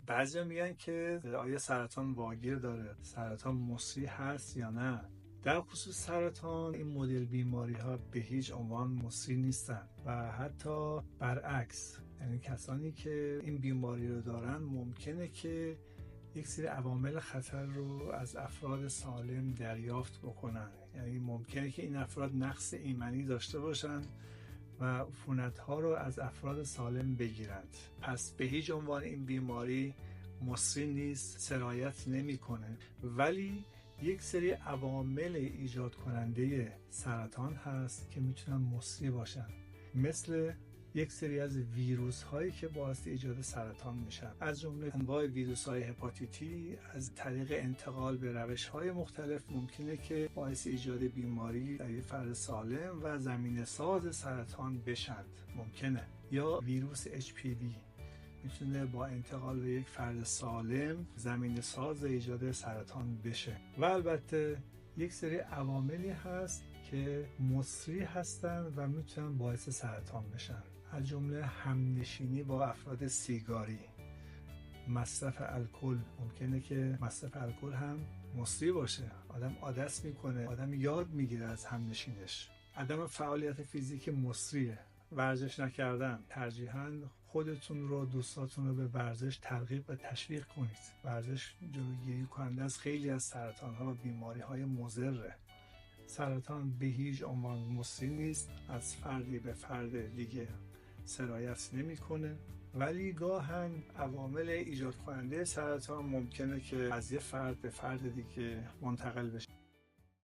بعضیا میگن که آیا سرطان واگیر داره، سرطان مصری هست یا نه. در خصوص سرطان این مدل بیماری ها به هیچ عنوان مصری نیستن و حتی برعکس، یعنی کسانی که این بیماری رو دارن ممکنه که یک سری عوامل خطر رو از افراد سالم دریافت بکنن. یعنی ممکنه که این افراد نقص ایمنی داشته باشن و عفونت‌ها رو از افراد سالم بگیرند. پس به هیچ عنوان این بیماری مصری نیست، سرایت نمی‌کنه، ولی یک سری عوامل ایجاد کننده سرطان هست که میتونن مصری باشن، مثل یک سری از ویروس هایی که باعث ایجاد سرطان میشن، از جمله انواع ویروس های هپاتیتی از طریق انتقال به روش های مختلف ممکنه که باعث ایجاد بیماری در یک فرد سالم و زمینه ساز سرطان بشن ممکنه. یا ویروس HPV میتونه با انتقال به یک فرد سالم زمینه ساز ایجاد سرطان بشه. و البته یک سری عواملی هست که مصری هستن و میتونن باعث سرطان بشن، از جمله همنشینی با افراد سیگاری، مصرف الکل. ممکنه که مصرف الکل هم مصری باشه، آدم عادت میکنه، آدم یاد میگیره از همنشینش. عدم فعالیت فیزیک مصریه. ورزش نکردن، ترجیحاً خودتون رو، دوستاتون رو به ورزش ترغیب و تشویق کنید. ورزش جلوگیری کننده از خیلی از سرطان‌ها و بیماری‌های مضره. سرطان به هیچ عنوان مصری نیست، از فردی به فرد دیگه سرایت نمی‌کنه، ولی گاهن عوامل ایجاد کننده سرطان ممکنه که از یه فرد به فرد دیگه منتقل بشه.